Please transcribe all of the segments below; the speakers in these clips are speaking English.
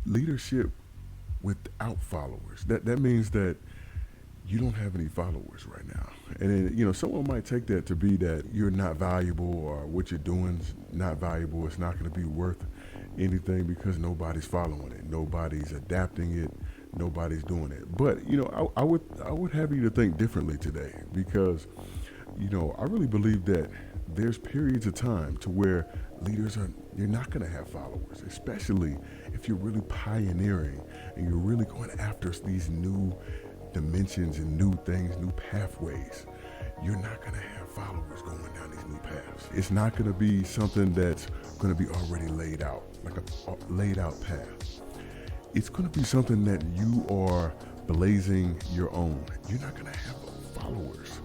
Leadership without followers. That means that you don't have any followers right now. And then, someone might take that to be that you're not valuable or what you're doing is not valuable. It's not going to be worth anything because nobody's following it. Nobody's adapting it. Nobody's doing it. But, I would have you to think differently today because, I really believe that there's periods of time to where you're not going to have followers, especially if you're really pioneering and you're really going after these new dimensions and new things, new pathways. You're not going to have followers going down these new paths. It's not going to be something that's going to be already laid out, like a laid out path. It's going to be something that you are blazing your own. You're not going to have followers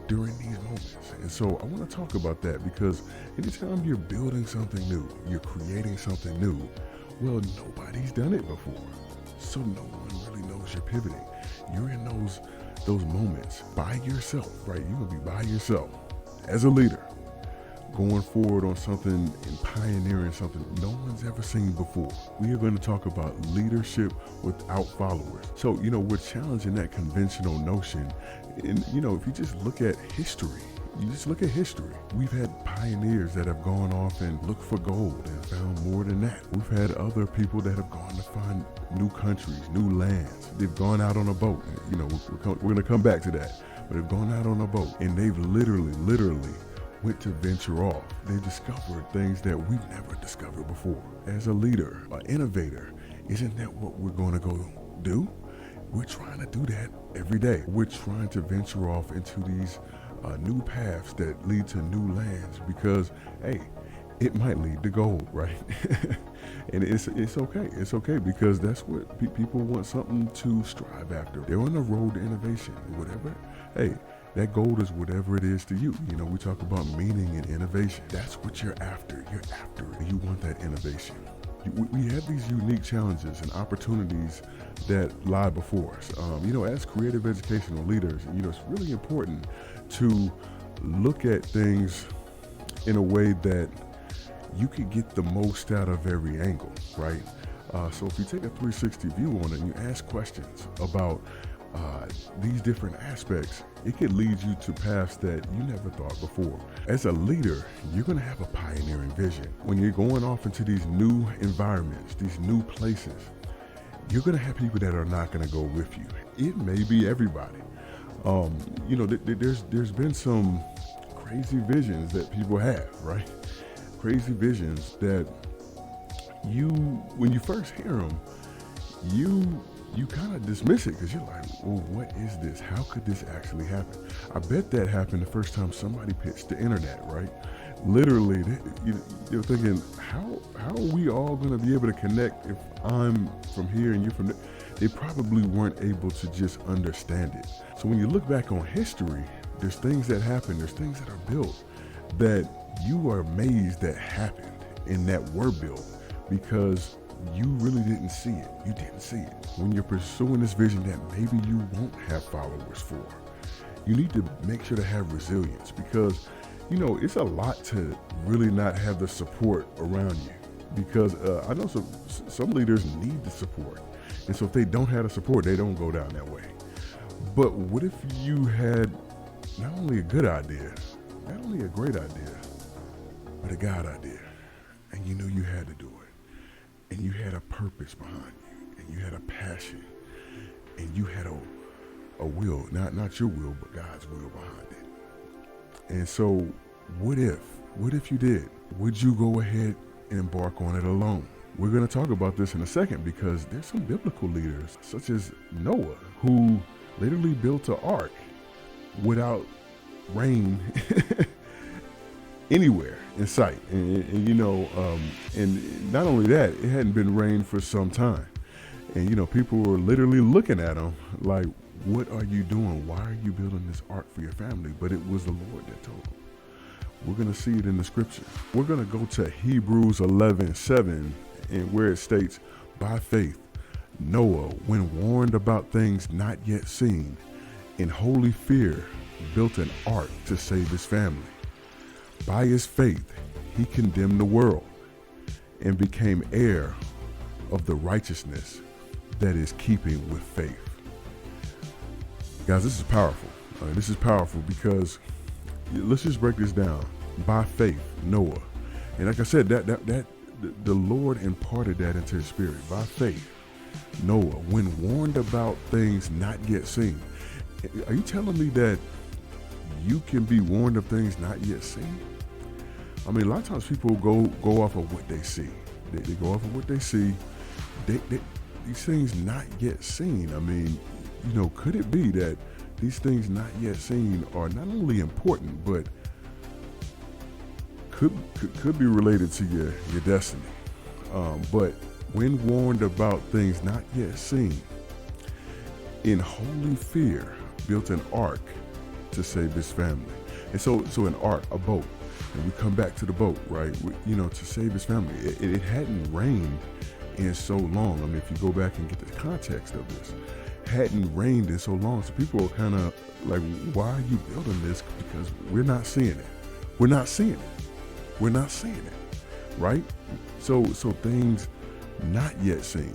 during these moments. And so I want to talk about that because anytime you're building something new, you're creating something new, well, nobody's done it before. So no one really knows you're pivoting. You're in those moments by yourself, right? You're going to be by yourself as a leader, going forward on something and pioneering something no one's ever seen before. We are going to talk about leadership without followers. So, we're challenging that conventional notion. And, if you just look at history, we've had pioneers that have gone off and looked for gold and found more than that. We've had other people that have gone to find new countries, new lands. They've gone out on a boat. We're going to come back to that. But they've gone out on a boat and they've literally went to venture off. They discovered things that we've never discovered before. As a leader, an innovator, isn't that what we're going to go do? We're trying to do that every day. We're trying to venture off into these new paths that lead to new lands because, hey, it might lead to gold, right? And it's okay. It's okay because that's what people want, something to strive after. They're on the road to innovation, whatever. Hey, that gold is whatever it is to you. We talk about meaning and innovation. That's what you're after. You're after it. You want that innovation. We have these unique challenges and opportunities that lie before us. As creative educational leaders, it's really important to look at things in a way that you could get the most out of every angle, right? So if you take a 360 view on it and you ask questions about these different aspects, it could lead you to paths that you never thought before. As a leader, you're going to have a pioneering vision. When you're going off into these new environments, these new places, you're going to have people that are not going to go with you. It may be everybody. There's been some crazy visions that people have, right? Crazy visions that when you first hear them, you kind of dismiss it because you're like, well, what is this? How could this actually happen? I bet that happened the first time somebody pitched the internet, right? Literally, they're thinking, how are we all going to be able to connect if I'm from here and you're from there? They probably weren't able to just understand it. So when you look back on history, there's things that happen, there's things that are built that you are amazed that happened and that were built because you really didn't see it. You didn't see it. When you're pursuing this vision that maybe you won't have followers for, you need to make sure to have resilience because, it's a lot to really not have the support around you because I know some leaders need the support. And so if they don't have the support, they don't go down that way. But what if you had not only a good idea, not only a great idea, but a God idea, and you knew you had to do it, and you had a purpose behind you, and you had a passion, and you had a will, not your will, but God's will behind it. And so what if you did? Would you go ahead and embark on it alone? We're going to talk about this in a second because there's some biblical leaders such as Noah who literally built an ark without rain anywhere in sight. And not only that, it hadn't been rain for some time. And, people were literally looking at him like, what are you doing? Why are you building this ark for your family? But it was the Lord that told him. We're going to see it in the scripture. We're going to go to Hebrews 11:7, and where it states, by faith, Noah, when warned about things not yet seen, in holy fear, built an ark to save his family. By his faith, he condemned the world and became heir of the righteousness that is keeping with faith. Guys, this is powerful. This is powerful because let's just break this down. By faith, Noah, and like I said, that the Lord imparted that into his spirit. By faith, Noah, when warned about things not yet seen. Are you telling me that you can be warned of things not yet seen? I mean, a lot of times people go off of what they see. They go off of what they see. These things not yet seen. I mean, could it be that these things not yet seen are not only important, but could be related to your destiny? But when warned about things not yet seen, in holy fear, built an ark to save his family. And so an ark, a boat, and we come back to the boat, right? To save his family. It hadn't rained in so long. I mean, if you go back and get the context of this, hadn't rained in so long. So people are kind of like, why are you building this? Because we're not seeing it. We're not seeing it. We're not seeing it, right? So things not yet seen.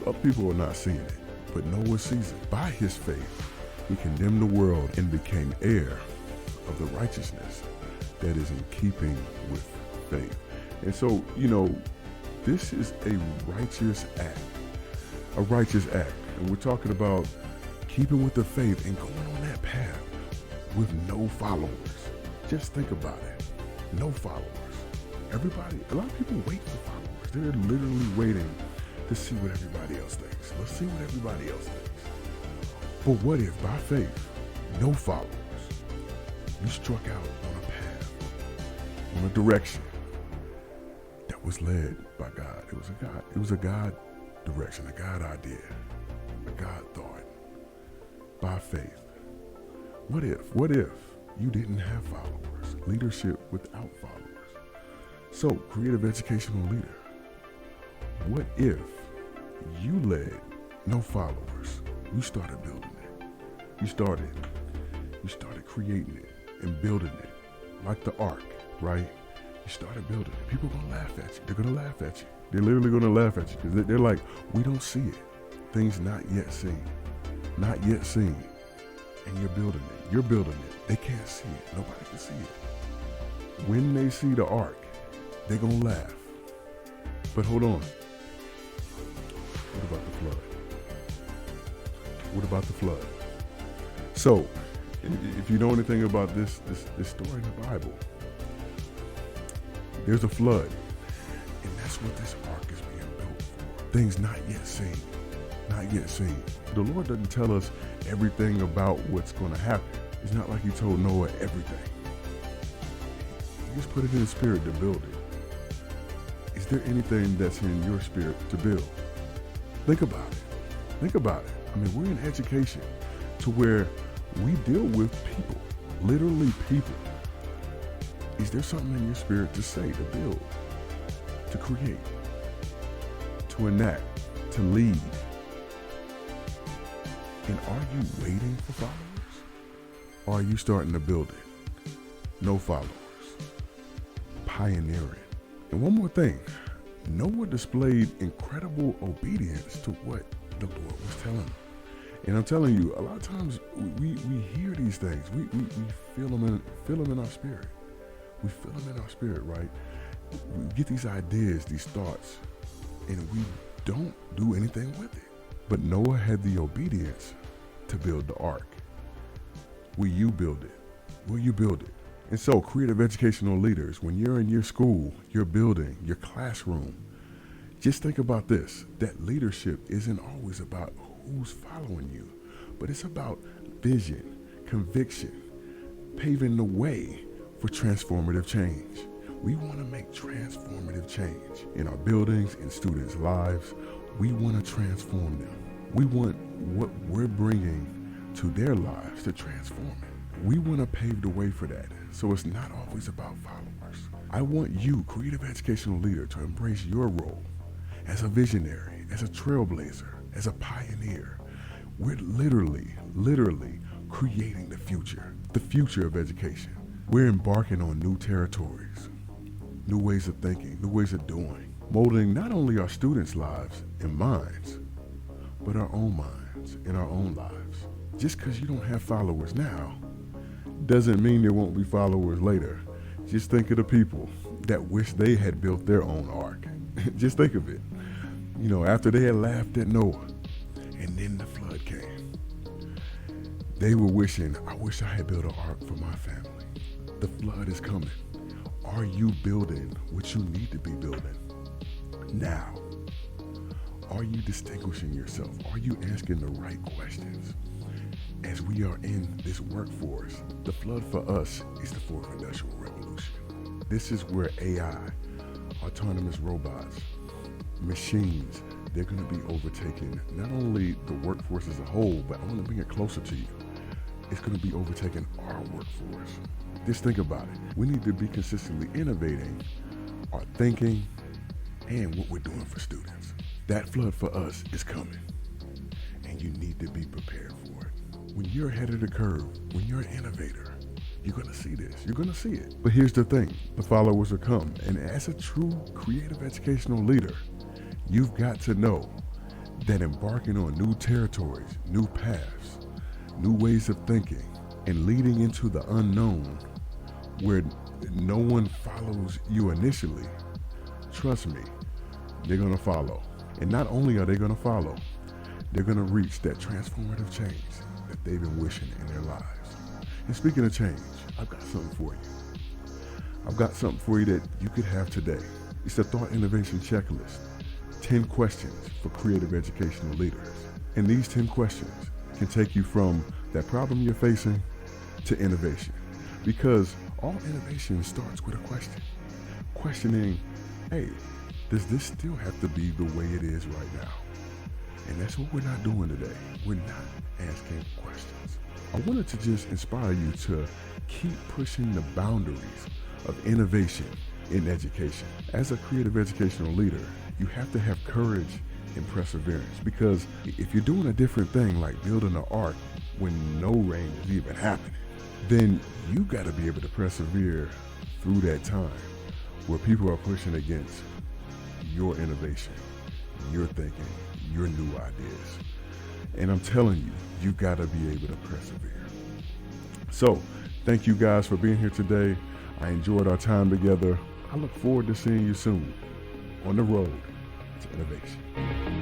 Other people are not seeing it, but Noah sees it. By his faith, he condemned the world and became heir of the righteousness that is in keeping with faith. And so, this is a righteous act. A righteous act. And we're talking about keeping with the faith and going on that path with no followers. Just think about it. No followers. A lot of people wait for followers. They're literally waiting to see what everybody else thinks. Let's see what everybody else thinks. But what if, by faith, no followers, you struck out on a path, on a direction that was led by God? It was a God direction, a God idea, a God thought. By faith. What if you didn't have followers? Leadership without followers. So, creative educational leader, what if you led no followers? You started building it. You started creating it and building it like the ark, right? You started building it. People are going to laugh at you. They're going to laugh at you. They're literally going to laugh at you because they're like, we don't see it. Things not yet seen. Not yet seen. And you're building it. You're building it. They can't see it. Nobody can see it. When they see the ark, they're going to laugh. But hold on. What about the flood? What about the flood? So, if you know anything about this story in the Bible, there's a flood. And that's what this ark is being built for. Things not yet seen. Not yet seen. The Lord doesn't tell us everything about what's going to happen. It's not like he told Noah everything. He just put it in his spirit to build it. Is there anything that's in your spirit to build? Think about it. Think about it. I mean, we're in education to where we deal with people, literally people. Is there something in your spirit to say, to build, to create, to enact, to lead? And are you waiting for followers? Or are you starting to build it? No followers. Pioneering. And one more thing. Noah displayed incredible obedience to what the Lord was telling him. And I'm telling you, a lot of times we hear these things. We feel them in our spirit. We feel them in our spirit, right? We get these ideas, these thoughts, and we don't do anything with it. But Noah had the obedience to build the ark. Will you build it? Will you build it? And so, creative educational leaders, when you're in your school, your building, your classroom, just think about this, that leadership isn't always about who's following you, but it's about vision, conviction, paving the way for transformative change. We want to make transformative change in our buildings, in students' lives. We want to transform them. We want what we're bringing to their lives to transform it. We want to pave the way for that. So it's not always about followers. I want you, creative educational leader, to embrace your role as a visionary, as a trailblazer, as a pioneer. We're literally creating the future of education. We're embarking on new territories, new ways of thinking, new ways of doing, molding not only our students' lives and minds, but our own minds and our own lives. Just because you don't have followers now doesn't mean there won't be followers later. Just think of the people that wish they had built their own ark. Just think of it. You know, after they had laughed at Noah and then the flood came, they were wishing, I wish I had built an ark for my family. The flood is coming. Are you building what you need to be building now? Are you distinguishing yourself? Are you asking the right questions? As we are in this workforce, the flood for us is the fourth industrial revolution. This is where AI, autonomous robots, machines, they're going to be overtaking not only the workforce as a whole, but I want to bring it closer to you. It's going to be overtaking our workforce. Just think about it. We need to be consistently innovating our thinking and what we're doing for students. That flood for us is coming, and you need to be prepared for it. When you're ahead of the curve, when you're an innovator, you're going to see this. You're going to see it. But here's the thing. The followers will come. And as a true creative educational leader, you've got to know that embarking on new territories, new paths, new ways of thinking, and leading into the unknown where no one follows you initially, trust me, they're going to follow. And not only are they going to follow, they're going to reach that transformative change that they've been wishing in their lives. And speaking of change, I've got something for you. I've got something for you that you could have today. It's the Thought Innovation Checklist. 10 questions for creative educational leaders. And these 10 questions can take you from that problem you're facing to innovation. Because all innovation starts with a question. Questioning, hey, does this still have to be the way it is right now? And that's what we're not doing today. We're not asking questions. I wanted to just inspire you to keep pushing the boundaries of innovation in education. As a creative educational leader, you have to have courage and perseverance, because if you're doing a different thing like building an ark when no rain is even happening, then you got to be able to persevere through that time where people are pushing against your innovation, your thinking, your new ideas. And I'm telling you, you got to be able to persevere. So thank you guys for being here today. I enjoyed our time together. I look forward to seeing you soon on the road to innovation.